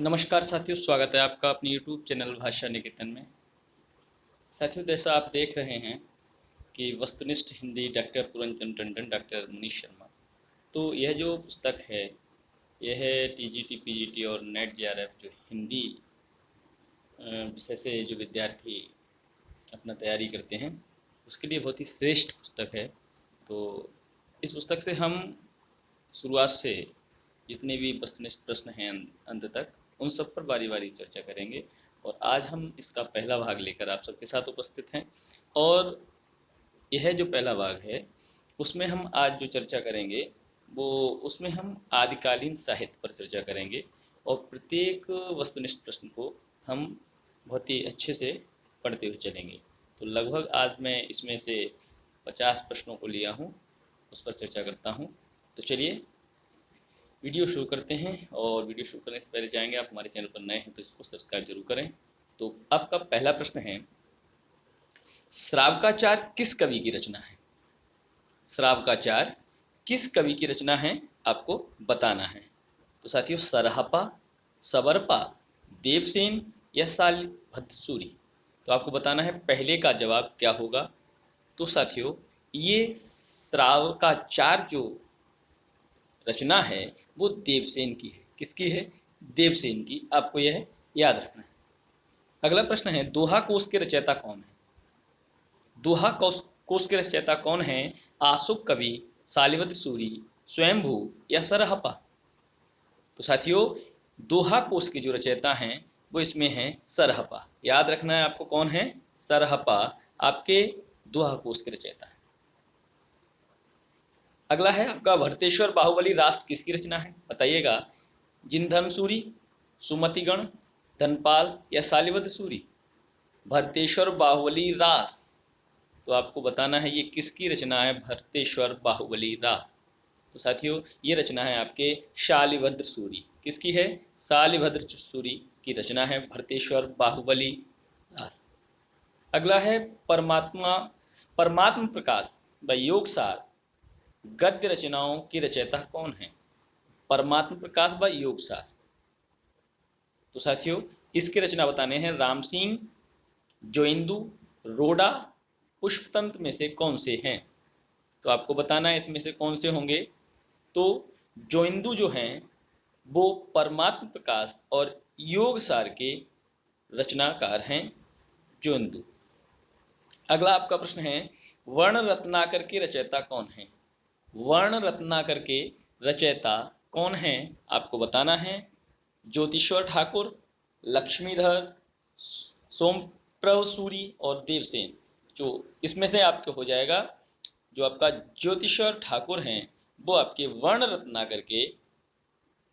नमस्कार साथियों, स्वागत है आपका अपने यूट्यूब चैनल भाषा निकेतन में। साथियों, जैसा आप देख रहे हैं कि वस्तुनिष्ठ हिंदी डॉक्टर पूरनचंद टंडन, डॉक्टर मनीष शर्मा। तो यह जो पुस्तक है, यह है टीजीटी, पीजीटी और नेट जेआरएफ जो हिंदी विषय से जो विद्यार्थी अपना तैयारी करते हैं, उसके लिए बहुत ही श्रेष्ठ पुस्तक है। तो इस पुस्तक से हम शुरुआत से जितने भी वस्तुनिष्ठ प्रश्न हैं अंत तक, उन सब पर बारी बारी चर्चा करेंगे। और आज हम इसका पहला भाग लेकर आप सबके साथ उपस्थित हैं। और यह जो पहला भाग है, उसमें हम आज जो चर्चा करेंगे वो उसमें हम आदिकालीन साहित्य पर चर्चा करेंगे। और प्रत्येक वस्तुनिष्ठ प्रश्न को हम बहुत ही अच्छे से पढ़ते हुए चलेंगे। तो लगभग आज मैं इसमें से 50 प्रश्नों को लिया हूँ, उस पर चर्चा करता हूँ। तो चलिए वीडियो शुरू करते हैं। और वीडियो शुरू करने से पहले जाएंगे, आप हमारे चैनल पर नए हैं तो इसको सब्सक्राइब जरूर करें। तो आपका पहला प्रश्न है, श्रावकाचार किस कवि की रचना है? श्रावकाचार किस कवि की रचना है, आपको बताना है। तो साथियों, सरहपा, सवरपा, देवसेन या शालिभद्रसूरी? तो आपको बताना है पहले का जवाब क्या होगा। तो साथियों, ये श्रावकाचार जो रचना है वो देवसेन की है। किसकी है? देवसेन की। आपको यह याद रखना है। अगला प्रश्न है, दोहा कोश के रचयिता कौन है? दोहा कोश के रचयिता कौन है? आशुक कवि, शालिवाहन सूरी, स्वयंभू या सरहपा? तो साथियों, दोहा कोश के जो रचयिता हैं वो इसमें हैं सरहपा। याद रखना है आपको, कौन है? सरहपा आपके दोहा कोश के रचयिता है। अगला है आपका, भरतेश्वर बाहुबली रास किसकी रचना है? बताइएगा। जिनधर्म सूरी, सुमतिगण, धनपाल या शालिवाहन सूरी? भरतेश्वर बाहुबली रास, तो आपको बताना है ये किसकी रचना है, भरतेश्वर बाहुबली रास। तो साथियों, ये रचना है आपके शालिवाहन सूरी। किसकी है? शालिवाहन सूरी की रचना है भरतेश्वर बाहुबली रास। अगला है, परमात्मा परमात्म प्रकाश व योगसार गद्य रचनाओं की रचयिता कौन है? परमात्म प्रकाश व योगसार। तो साथियों, इसके रचना बताने हैं राम सिंह, जोइंदू, रोडा, पुष्पतंत्र में से कौन से हैं? तो आपको बताना है इसमें से कौन से होंगे। तो जोइंदू जो हैं वो परमात्म प्रकाश और योगसार के रचनाकार हैं, जोइंदू। अगला आपका प्रश्न है, वर्ण रत्नाकर के रचयिता कौन है? वर्ण रत्नाकर के रचयिता कौन हैं, आपको बताना है। ज्योतिश्वर ठाकुर, लक्ष्मीधर, सोमप्रभ सूरी और देवसेन। जो इसमें से आपके हो जाएगा, जो आपका ज्योतिश्वर ठाकुर हैं वो आपके वर्ण रत्नाकर के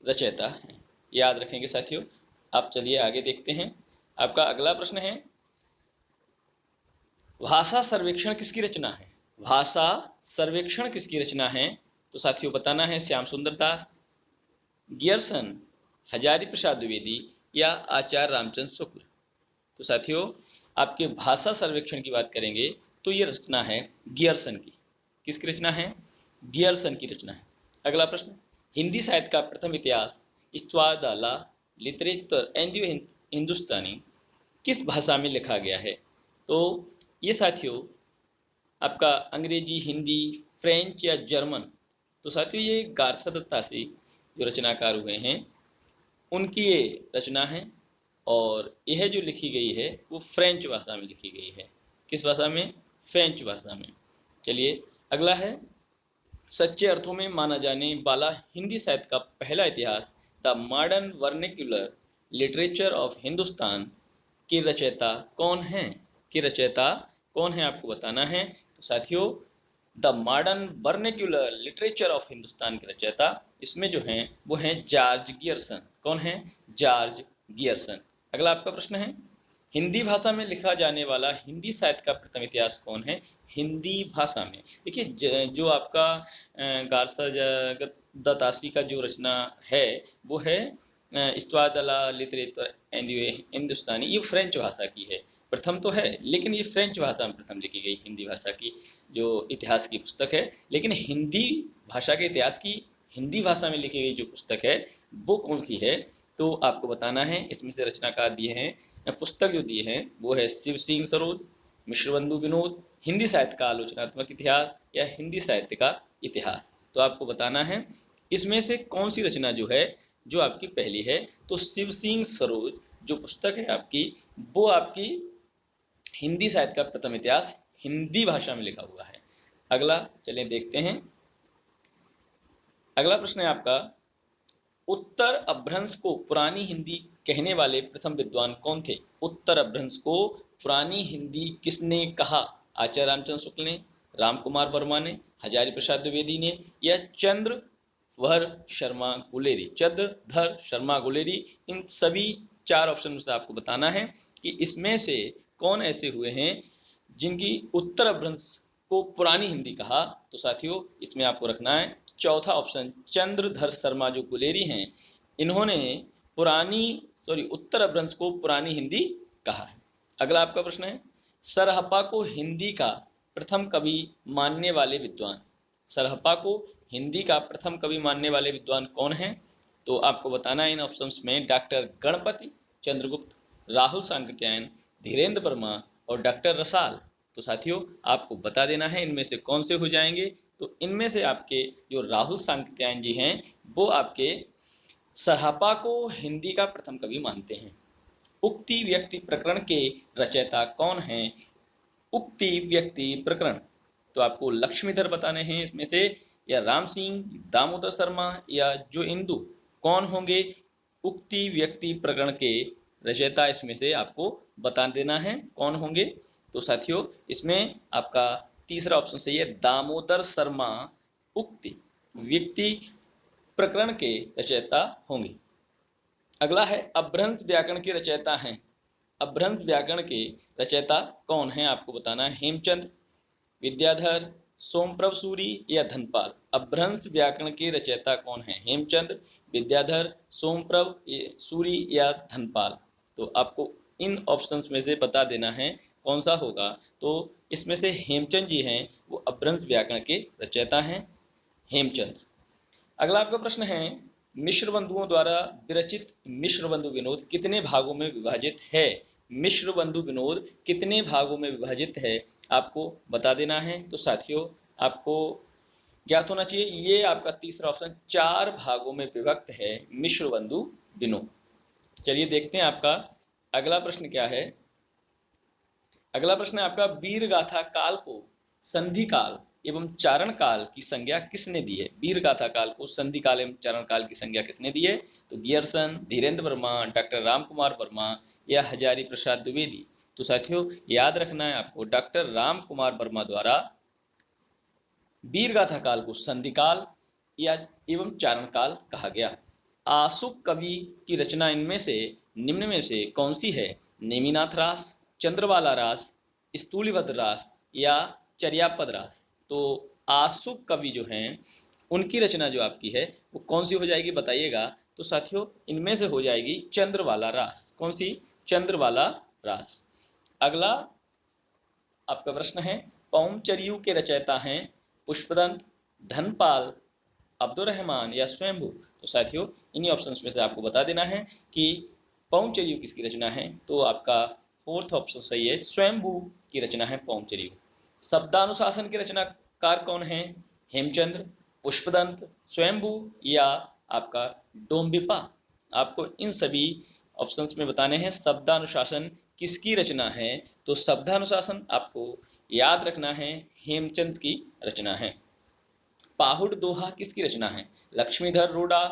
रचयिता हैं। याद रखेंगे साथियों। आप चलिए आगे देखते हैं। आपका अगला प्रश्न है, भाषा सर्वेक्षण किसकी रचना है? भाषा सर्वेक्षण किसकी रचना है? तो साथियों, बताना है श्याम सुंदर दास, गियरसन, हजारी प्रसाद द्विवेदी या आचार्य रामचंद्र शुक्ल? तो साथियों, आपके भाषा सर्वेक्षण की बात करेंगे तो ये रचना है गियरसन की। किसकी रचना है? गियरसन की रचना है। अगला प्रश्न, हिंदी साहित्य का प्रथम इतिहास इस्त्वादाला लिटरेचर एंडियो हिंदुस्तानी किस भाषा में लिखा गया है? तो ये साथियों आपका अंग्रेजी, हिंदी, फ्रेंच या जर्मन? तो साथियों, ये गारसा दत्तासी जो रचनाकार हुए हैं उनकी ये रचना है। और यह जो लिखी गई है वो फ्रेंच भाषा में लिखी गई है। किस भाषा में? फ्रेंच भाषा में। चलिए अगला है, सच्चे अर्थों में माना जाने वाला हिंदी साहित्य का पहला इतिहास the modern vernacular literature of Hindustan के रचयिता कौन हैं? के रचयिता कौन है, आपको बताना है। तो साथियों, the modern vernacular literature of Hindustan के रचयिता इसमें जो हैं वो हैं जॉर्ज गियरसन। कौन है? जॉर्ज गियरसन। अगला आपका प्रश्न है, हिंदी भाषा में लिखा जाने वाला हिंदी साहित्य का प्रथम इतिहास कौन है? हिंदी भाषा में देखिए, जो आपका गारसा दत्तासी का जो रचना है वो है इस्त्वादला लिटरेचर एंड हिंदुस्तानी। ये फ्रेंच भाषा की है, प्रथम तो है लेकिन ये फ्रेंच भाषा में प्रथम लिखी गई हिंदी भाषा की जो इतिहास की पुस्तक है। लेकिन हिंदी भाषा के इतिहास की हिंदी भाषा में लिखी गई जो पुस्तक है वो कौन सी है? तो आपको बताना है इसमें से रचनाकार दिए हैं, पुस्तक जो दिए हैं वो है शिव सिंह सरोज, मिश्रबंधु विनोद, हिंदी साहित्य का आलोचनात्मक इतिहास या हिंदी साहित्य का इतिहास। तो आपको बताना है इसमें से कौन सी रचना जो है जो आपकी पहली है। तो शिव सिंह सरोज जो पुस्तक है आपकी, वो आपकी हिंदी साहित्य का प्रथम इतिहास हिंदी भाषा में लिखा हुआ है। अगला चलिए देखते हैं। अगला प्रश्न है आपका, उत्तर अपभ्रंश को पुरानी हिंदी कहने वाले प्रथम विद्वान कौन थे? उत्तर अपभ्रंश को पुरानी हिंदी किसने कहा? आचार्य रामचंद्र शुक्ल ने, रामकुमार वर्मा ने, हजारी प्रसाद द्विवेदी ने या चंद्रधर शर्मा गुलेरी? चंद्रधर शर्मा गुलेरी। इन सभी चार ऑप्शन में से आपको बताना है कि इसमें से कौन ऐसे हुए हैं जिनकी उत्तर अपभ्रंश को पुरानी हिंदी कहा। तो साथियों इसमें आपको रखना है चौथा ऑप्शन, चंद्रधर शर्मा जो गुलेरी हैं, इन्होंने उत्तर अपभ्रंश को पुरानी हिंदी कहा है। अगला आपका प्रश्न है, सरहप्पा को हिंदी का प्रथम कवि मानने वाले विद्वान? सरहप्पा को हिंदी का प्रथम कवि मानने वाले विद्वान कौन हैं? तो आपको बताना है इन ऑप्शंस में डॉक्टर गणपति चंद्रगुप्त, राहुल सांकृत्यायन, धीरेन्द्र वर्मा और डॉक्टर रसाल। तो साथियों आपको बता देना है इनमें से कौन से हो जाएंगे। तो इनमें से आपके जो राहुल सांकृत्यायन जी हैं वो आपके सरहप्पा को हिंदी का प्रथम कवि मानते हैं। उक्ति व्यक्ति प्रकरण के रचयिता कौन हैं? उक्ति व्यक्ति प्रकरण, तो आपको लक्ष्मीधर बताने हैं इसमें से, या राम सिंह, दामोदर शर्मा या जो इंदु, कौन होंगे उक्ति व्यक्ति प्रकरण के रचयिता? इसमें से आपको बता देना है कौन होंगे। तो साथियों इसमें आपका तीसरा ऑप्शन सही है, दामोदर शर्मा उक्ति व्यक्ति प्रकरण के रचयिता होंगे। अगला है, अपभ्रंश व्याकरण के रचयिता हैं। अपभ्रंश व्याकरण के रचयिता कौन हैं आपको बताना है, हेमचंद, विद्याधर, सोमप्रभ सूरी या धनपाल? अपभ्रंश व्याकरण के रचयिता कौन हैं? हेमचंद, विद्याधर, सोमप्रभ सूरी या धनपाल? तो आपको इन ऑप्शंस में से बता देना है कौन सा होगा। तो इसमें से हेमचंद जी हैं वो अपभ्रंश व्याकरण के रचयिता हैं, हेमचंद। अगला आपका प्रश्न है, मिश्रबंधुओं द्वारा विरचित मिश्रबंधु विनोद कितने भागों में विभाजित है? मिश्रबंधु विनोद कितने भागों में विभाजित है आपको बता देना है। तो साथियों आपको ज्ञात होना चाहिए, ये आपका तीसरा ऑप्शन 4 भागों में विभक्त है मिश्रबंधु विनोद। चलिए देखते हैं आपका अगला प्रश्न क्या है। अगला प्रश्न है आपका, वीर गाथा काल को संधि काल एवं चारण काल की संज्ञा किसने दी है? वीर गाथा काल को संधि काल एवं चारण काल की संज्ञा किसने दी है? तो गियरसन, धीरेन्द्र वर्मा, डॉक्टर रामकुमार वर्मा या हजारी प्रसाद द्विवेदी? तो साथियों याद रखना है आपको, डॉक्टर रामकुमार वर्मा द्वारा वीर गाथा काल को संधि काल या एवं चारण काल कहा गया। आशुक कवि की रचना इनमें से निम्न में से कौन सी है? नेमिनाथ रास, चंद्रवाला रास, स्थूलिभद्र रास या चर्यापद रास? तो आशुक कवि जो हैं उनकी रचना जो आपकी है वो कौन सी हो जाएगी बताइएगा। तो साथियों इनमें से हो जाएगी चंद्रवाला रास। कौन सी? चंद्रवाला रास। अगला आपका प्रश्न है, पौमचरियू के रचयिता हैं पुष्पदंत, धनपाल, अब्दुर्रहमान या स्वयंभू? तो साथियों इन्हीं ऑप्शंस में से आपको बता देना है कि पौमचरियू किसकी रचना है। तो आपका फोर्थ ऑप्शन सही है, स्वयंभू की रचना है पौमचरियू। शब्दानुशासन के रचनाकार कौन है? हेमचंद्र, पुष्पदंत, स्वयंभू या आपका डोम्बिपा? आपको इन सभी ऑप्शंस में बताने हैं शब्दानुशासन किसकी रचना है। तो शब्दानुशासन आपको याद रखना है हेमचंद की रचना है। पाहुड़ दोहा किसकी रचना है? लक्ष्मीधर रोड़ा,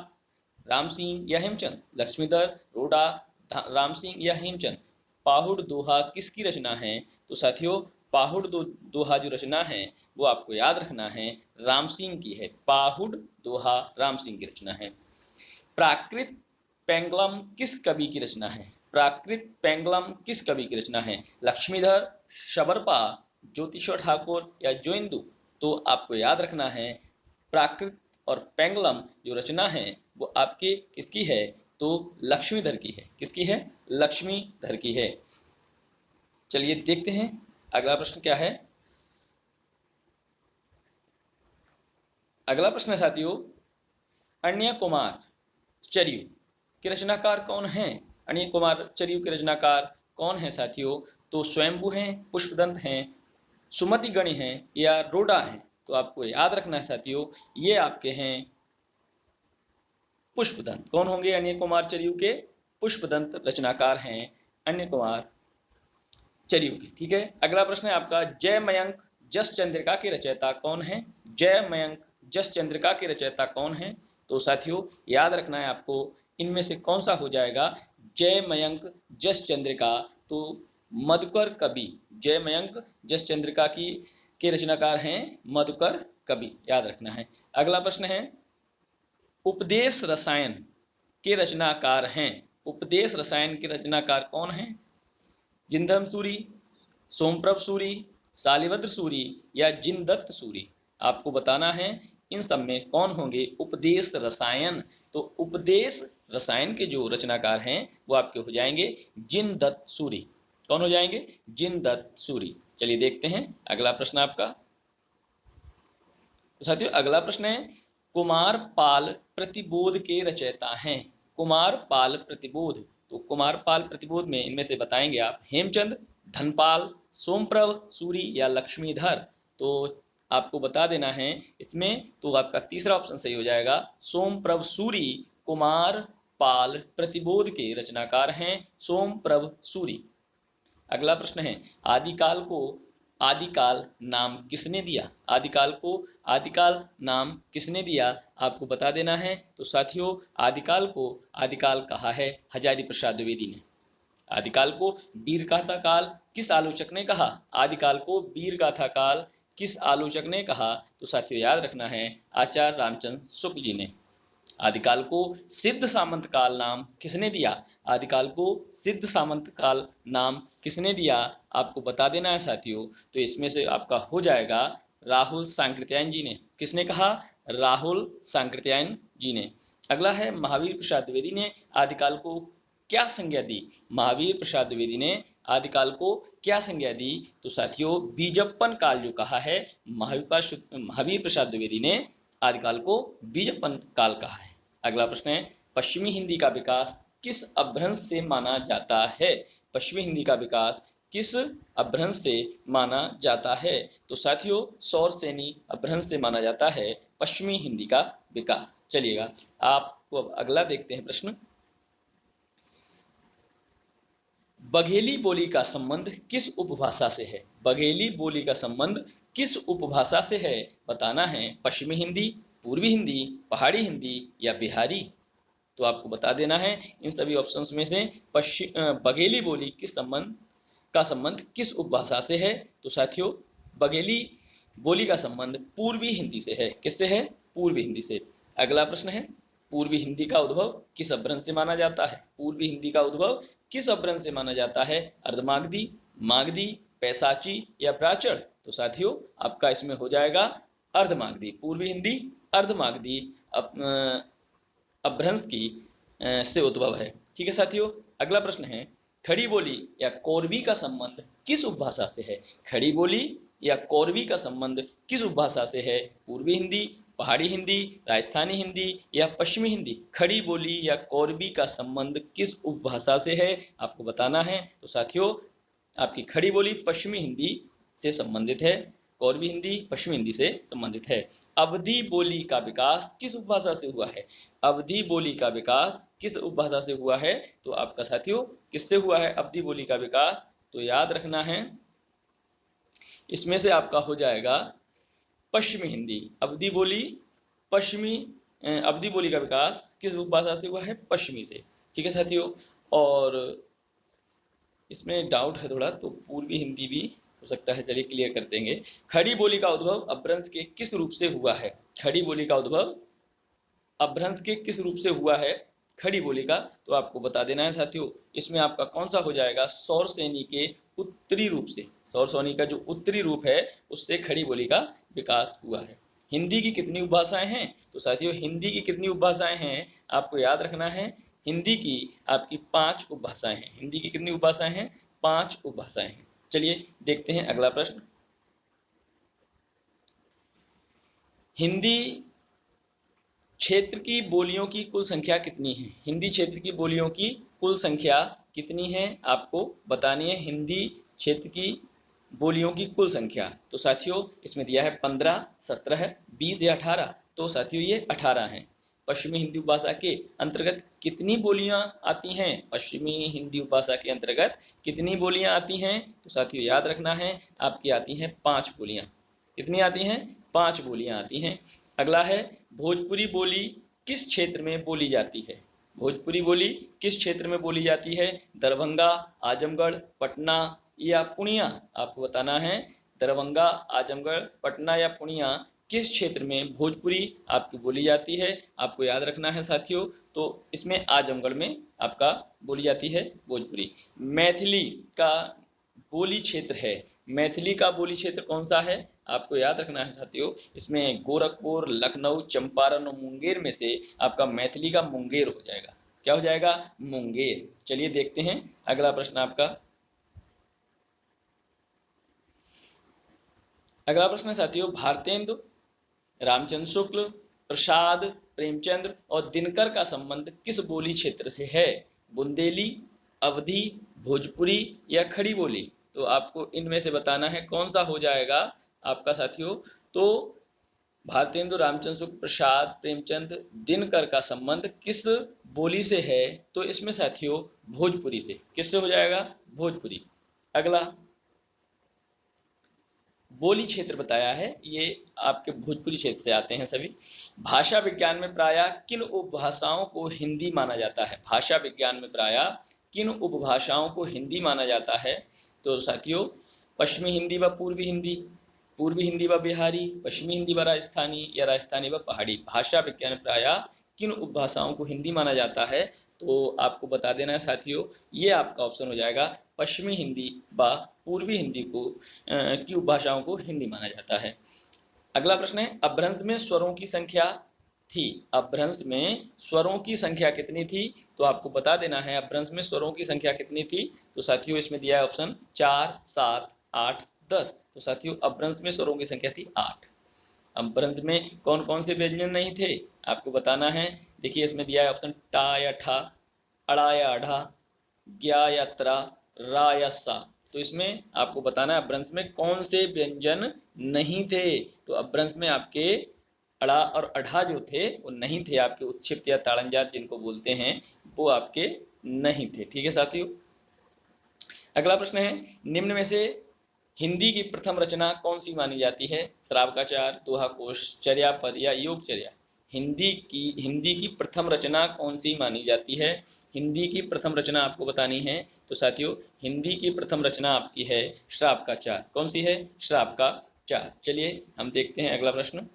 राम सिंह या हेमचंद? लक्ष्मीधर रोड़ा, राम सिंह या हेमचंद? पाहुड़ दोहा किसकी रचना है? तो साथियों पाहुड़ दोहा जो रचना है वो आपको याद रखना है राम सिंह की है। पाहुड़ दोहा राम सिंह की रचना है। प्राकृत पेंगलम किस कवि की रचना है? प्राकृत पेंगलम किस कवि की रचना है? लक्ष्मीधर, शबरपा, ज्योतिश्वर ठाकुर या जोइंदू? तो आपको याद रखना है प्राकृत और पेंगलम जो रचना है वो आपके किसकी है? तो लक्ष्मीधर की है। किसकी है? लक्ष्मीधर की है। चलिए देखते हैं अगला प्रश्न क्या है। अगला प्रश्न है साथियों, अन्य कुमार चरियू के रचनाकार कौन हैं? अनिल कुमार चरियू के रचनाकार कौन हैं साथियों? तो स्वयंभू हैं, पुष्पदंत हैं, सुमति गणी हैं या रोडा हैं? तो आपको याद रखना है साथियों, ये आपके हैं पुष्पदंत। कौन होंगे अनिल कुमार चरियू के? पुष्पदंत रचनाकार हैं अनिल कुमार चरियू के। ठीक है, अगला प्रश्न है आपका, जय मयंक जस चंद्रिका के रचयिता कौन है? जय मयंक जस चंद्रिका के रचयिता कौन है? तो साथियों याद रखना है आपको, इनमें से कौन सा हो जाएगा जय मयंक जस चंद्रिका? तो मधुकर कवि, जय मयंक जस चंद्रिका की के रचनाकार हैं मधुकर कवि, याद रखना है। अगला प्रश्न है, उपदेश रसायन के रचनाकार हैं, उपदेश रसायन के रचनाकार कौन हैं? जिनधर्म सूरी, सोमप्रभ सूरी, शालिभद्र सूरी या जिनदत्त सूरी? आपको बताना है इन सब में कौन होंगे उपदेश रसायन। तो उपदेश रसायन के जो रचनाकार हैं वो आपके हो जाएंगे जिनदत्त सूरी। कौन हो जाएंगे? जिनदत्त सूरी। चलिए देखते हैं अगला प्रश्न आपका। तो साथियों अगला प्रश्न है, कुमार पाल प्रतिबोध के रचयिता हैं। कुमार पाल प्रतिबोध, तो कुमार पाल प्रतिबोध में इनमें से बताएंगे आप हेमचंद, धनपाल, सोमप्रभ सूरी या लक्ष्मीधर? तो आपको बता देना है इसमें, तो आपका तीसरा ऑप्शन सही हो जाएगा, सोमप्रभ सूरी कुमार पाल प्रतिबोध के रचनाकार हैं सोमप्रभ सूरी। अगला प्रश्न है, आदिकाल को आदिकाल नाम किसने दिया? आदिकाल को आदिकाल नाम किसने दिया? आपको बता देना है। तो साथियों आदिकाल को आदिकाल कहा है हजारी प्रसाद द्विवेदी ने। आदिकाल को वीर गाथा काल किस आलोचक ने कहा? आदिकाल को वीर गाथा काल किस आलोचक ने कहा? तो साथियों याद रखना है आचार्य रामचंद्र शुक्ल जी ने। आदिकाल को सिद्ध सामंत काल नाम किसने दिया? आदिकाल को सिद्ध सामंत काल नाम किसने दिया? आपको बता देना है साथियों। तो इसमें से आपका हो जाएगा राहुल सांकृत्यायन जी ने। किसने कहा? राहुल सांकृत्यायन जी ने। अगला है, महावीर प्रसाद द्विवेदी ने आदिकाल को क्या संज्ञा दी? महावीर प्रसाद द्विवेदी ने आदिकाल को क्या संज्ञा दी? तो साथियों बीजप्पन काल जो कहा है महावीर प्रसाद द्विवेदी ने आदिकाल को बीजप्पन काल कहा है। अगला प्रश्न है, पश्चिमी हिंदी का विकास किस अपभ्रंश से माना जाता है? पश्चिमी हिंदी का विकास किस अपभ्रंश से माना जाता है? तो साथियों सौरसेनी अपभ्रंश से माना जाता है पश्चिमी हिंदी का विकास। चलिएगा आपको अब अगला देखते हैं प्रश्न, बघेली बोली का संबंध किस उपभाषा से है? बघेली बोली का संबंध किस उपभाषा से है? बताना है पश्चिमी हिंदी, पूर्वी हिंदी, पहाड़ी हिंदी या बिहारी? तो आपको बता देना है इन सभी ऑप्शंस में से बघेली बोली का संबंध किस उपभाषा से है? तो साथियों बघेली बोली का संबंध पूर्वी हिंदी से है। किससे है? पूर्वी हिंदी से। अगला प्रश्न है, पूर्वी हिंदी का उद्भव किस अपभ्रंश से माना जाता है? पूर्वी हिंदी का उद्भव किस अपभ्रंश से माना जाता है? अर्धमागधी, मागधी, पैसाची या प्राचल? तो साथियों आपका इसमें हो जाएगा अर्धमागधी। पूर्वी हिंदी अर्धमागधी अपभ्रंश की से उद्भव है। ठीक है साथियों, अगला प्रश्न है, खड़ी बोली या कौरवी का संबंध किस उपभाषा से है? खड़ी बोली या कौरवी का संबंध किस उपभाषा से है? पूर्वी हिंदी, पहाड़ी हिंदी, राजस्थानी हिंदी या पश्चिमी हिंदी? खड़ी बोली या कौरवी का संबंध किस उपभाषा से है? आपको बताना है। तो साथियों आपकी खड़ी बोली पश्चिमी हिंदी से संबंधित है, कौरवी हिंदी पश्चिमी हिंदी से संबंधित है। अवधी बोली का विकास किस उपभाषा से हुआ है? अवधी बोली का विकास किस उपभाषा से हुआ है? तो आपका साथियों किससे हुआ है अवधी बोली का विकास? तो याद रखना है इसमें से आपका हो जाएगा पश्चिमी हिंदी। अवधी बोली का विकास किस उपभाषा से हुआ है? पश्चिमी से। ठीक है साथियों, और इसमें डाउट है थोड़ा, तो पूर्वी हिंदी भी हो सकता है, चलिए क्लियर कर देंगे। खड़ी बोली का उद्भव अपभ्रंश के किस रूप से हुआ है? खड़ी बोली का उद्भव अपभ्रंश के किस रूप से हुआ है खड़ी बोली का? तो आपको बता देना है साथियों, इसमें आपका कौन सा हो जाएगा? सौरसेनी के उत्तरी रूप से। सौरसेनी का जो उत्तरी रूप है उससे खड़ी बोली का विकास हुआ है। हिंदी की कितनी उपभाषाएं हैं? तो साथियों हिंदी की कितनी उपभाषाएं हैं आपको याद रखना है। हिंदी की आपकी 5 उपभाषाएं हैं। हिंदी की कितनी उपभाषाएं हैं? 5 उपभाषाएं हैं। चलिए देखते हैं अगला प्रश्न, हिंदी क्षेत्र की बोलियों की कुल संख्या कितनी है? हिंदी क्षेत्र की बोलियों की कुल संख्या कितनी है आपको बतानी है। हिंदी क्षेत्र की बोलियों की कुल संख्या, तो साथियों इसमें दिया है 15, 17, 20 या 18। तो साथियों ये 18 हैं। पश्चिमी हिंदी उपभाषा के अंतर्गत कितनी बोलियां आती हैं? पश्चिमी हिंदी उपभाषा के अंतर्गत कितनी बोलियां आती हैं? तो साथियों याद रखना है, आपकी आती हैं 5 बोलियां। कितनी आती हैं? 5 बोलियां आती हैं। अगला है, भोजपुरी बोली किस क्षेत्र में बोली जाती है? भोजपुरी बोली किस क्षेत्र में बोली जाती है? दरभंगा, आजमगढ़, पटना या पूर्णिया? आपको बताना है दरभंगा, आजमगढ़, पटना या पूर्णिया किस क्षेत्र में भोजपुरी आपकी बोली जाती है? आपको याद रखना है साथियों। तो इसमें आजमगढ़ में आपका बोली जाती है भोजपुरी। मैथिली का बोली क्षेत्र है, मैथिली का बोली क्षेत्र कौन सा है? आपको याद रखना है साथियों, इसमें गोरखपुर, लखनऊ, चंपारण और मुंगेर में से आपका मैथिली का मुंगेर हो जाएगा। क्या हो जाएगा? मुंगेर। चलिए देखते हैं अगला प्रश्न आपका। अगला प्रश्न है साथियों, भारतेंदु, रामचंद्र शुक्ल, प्रसाद, प्रेमचंद्र और दिनकर का संबंध किस बोली क्षेत्र से है? बुंदेली, अवधी, भोजपुरी या खड़ी बोली? तो आपको इनमें से बताना है कौन सा हो जाएगा आपका साथियों। तो भारतेंदु, रामचंद्र शुक्ल, प्रसाद, प्रेमचंद, दिनकर का संबंध किस बोली से है? तो इसमें साथियों भोजपुरी से। किससे हो जाएगा? भोजपुरी। अगला बोली क्षेत्र बताया है, ये आपके भोजपुरी क्षेत्र से आते हैं सभी। भाषा विज्ञान में प्रायः किन उपभाषाओं को हिंदी माना जाता है? भाषा विज्ञान में प्रायः किन उपभाषाओं को हिंदी माना जाता है? तो साथियों पश्चिमी हिंदी व पूर्वी हिंदी, पूर्वी हिंदी व बिहारी, पश्चिमी हिंदी व राजस्थानी या राजस्थानी व पहाड़ी? भाषा विज्ञान में प्रायः किन उपभाषाओं को हिंदी माना जाता है? तो आपको बता देना है साथियों, ये आपका ऑप्शन हो जाएगा पश्चिमी हिंदी व पूर्वी हिंदी को की उपभाषाओं को हिंदी माना जाता है। अगला प्रश्न है, अपभ्रंश में स्वरों की संख्या थी। अपभ्रंश में स्वरों की संख्या कितनी थी? तो आपको बता देना है अपभ्रंश में स्वरों की संख्या कितनी थी। तो साथियों इसमें दिया है ऑप्शन 4, 7, 8, 10। तो साथियों अपभ्रंश में स्वरों की संख्या थी 8। अपभ्रंश में कौन कौन से व्यंजन नहीं थे आपको बताना है। देखिए इसमें दिया है ऑप्शन टा या ठा, अड़ा या अढ़ा, ज्ञा या त्रा, रा या सा। तो इसमें आपको बताना है अपभ्रंश में कौन से व्यंजन नहीं थे। तो अपभ्रंश में आपके अड़ा और अढ़ा जो थे वो नहीं थे, आपके उत्क्षिप्त या ताड़नजात जिनको बोलते हैं वो आपके नहीं थे। ठीक है साथियों। अगला प्रश्न है, निम्न में से हिंदी की प्रथम रचना कौन सी मानी जाती है? श्रावकाचार, दोहा कोश, चर्यापद या योगचर्या? हिंदी की प्रथम रचना कौन सी मानी जाती है? हिंदी की प्रथम रचना आपको बतानी है। तो साथियों हिंदी की प्रथम रचना आपकी है श्रावकाचार। कौन सी है? श्रावकाचार। चलिए हम देखते हैं अगला प्रश्न।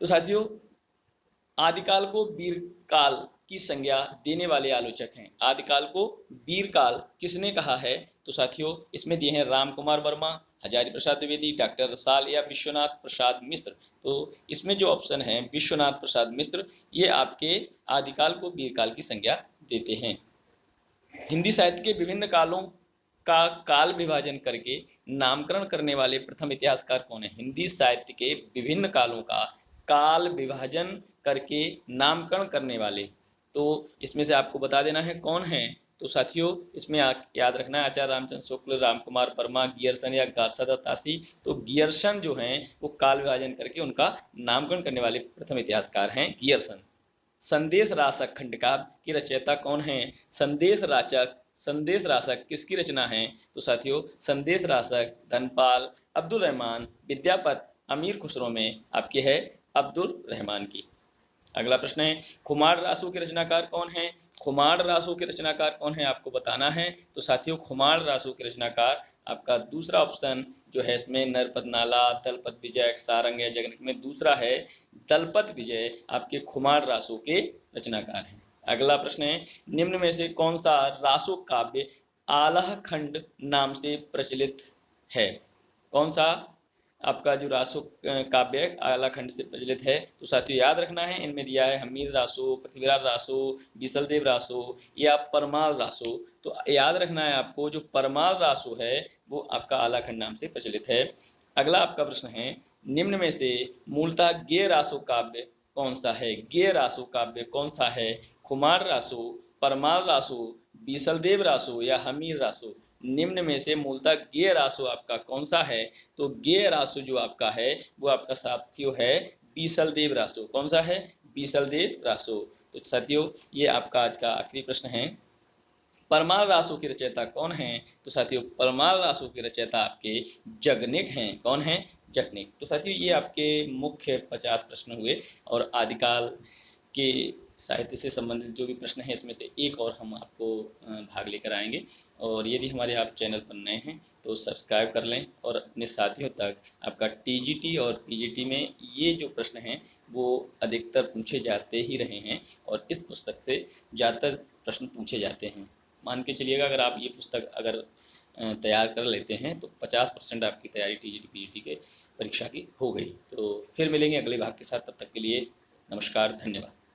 तो साथियों आदिकाल को वीरकाल की संज्ञा देने वाले आलोचक हैं। आदिकाल को वीरकाल किसने कहा है? तो साथियों इसमें दिए हैं राम कुमार वर्मा, हजारी प्रसाद द्विवेदी, डॉक्टर रसाल या विश्वनाथ प्रसाद मिश्र। तो इसमें जो ऑप्शन है विश्वनाथ प्रसाद मिश्र, ये आपके आदिकाल को वीरकाल की संज्ञा देते हैं। हिंदी साहित्य के विभिन्न कालों का काल विभाजन करके नामकरण करने वाले प्रथम इतिहासकार कौन है? हिंदी साहित्य के विभिन्न कालों का काल विभाजन करके नामकरण करने वाले, तो इसमें से आपको बता देना है कौन है। तो साथियों इसमें याद रखना है आचार्य रामचंद्र शुक्ल, राम कुमार वर्मा, गियरसन या गार्सदा तासी। तो गियरसन जो हैं वो काल विभाजन करके उनका नामकरण करने वाले प्रथम इतिहासकार हैं गियरसन। संदेश रासक खंडकाव्य की रचयिता कौन है? संदेश रासक किसकी रचना है? तो साथियों संदेश रासक धनपाल, अब्दुल रहमान, विद्यापत, अमीर खुसरो में आपके है अब्दुल रहमान की। अगला प्रश्न है, खुमार रासू के रचनाकार कौन है? खुमार रासू के रचनाकार कौन है आपको बताना है। तो साथियों खुमार रासू के रचनाकार आपका दूसरा ऑप्शन जो है इसमें नरपत नाला, दलपत विजय, सारंग या जगन में दूसरा है दलपत विजय आपके खुमार रासू के रचनाकार हैं। अगला प्रश्न है, निम्न में से कौन सा रासो काव्य आलह खंड नाम से प्रचलित है? कौन सा आपका जो रासो काव्य आला खंड से प्रचलित है? तो साथियों याद रखना है इनमें दिया है हमीर रासो, पृथ्वीराज रासो, बिसलदेव रासो या परमाल रासो। तो याद रखना है आपको जो परमाल रासो है वो आपका आला खंड नाम से प्रचलित है। अगला आपका प्रश्न है, निम्न में से मूलतः गेय रासो काव्य कौन सा है? गेय रासो काव्य कौन सा है? खुमार रासो, परमार रासो, बीसलदेव रासो या हमीर रासो? निम्न में से मूलतः गेय रासो आपका कौन सा है? तो गेय रासो जो आपका है वो आपका साथियों है बीसलदेव रासो। कौन सा है? बीसलदेव रासो। तो साथियों ये आपका आज का आखिरी प्रश्न है। परमार रासो के रचयिता कौन हैं? तो साथियों परमार रासो के रचयिता आपके जगनिक हैं। कौन है? जगनिक। तो साथियों ये आपके मुख्य 50 प्रश्न हुए और आदिकाल के साहित्य से संबंधित जो भी प्रश्न हैं इसमें से एक और हम आपको भाग लेकर आएंगे। और यदि हमारे आप चैनल पर नए हैं तो सब्सक्राइब कर लें और अपने साथियों तक आपका टीजीटी और पीजीटी में ये जो प्रश्न हैं वो अधिकतर पूछे जाते ही रहे हैं और इस पुस्तक से ज़्यादातर प्रश्न पूछे जाते हैं। मान के चलिएगा अगर आप ये पुस्तक अगर तैयार कर लेते हैं तो 50% आपकी तैयारी टीजीटी पीजीटी के परीक्षा की हो गई। तो फिर मिलेंगे अगले भाग के साथ, तब तक के लिए नमस्कार, धन्यवाद।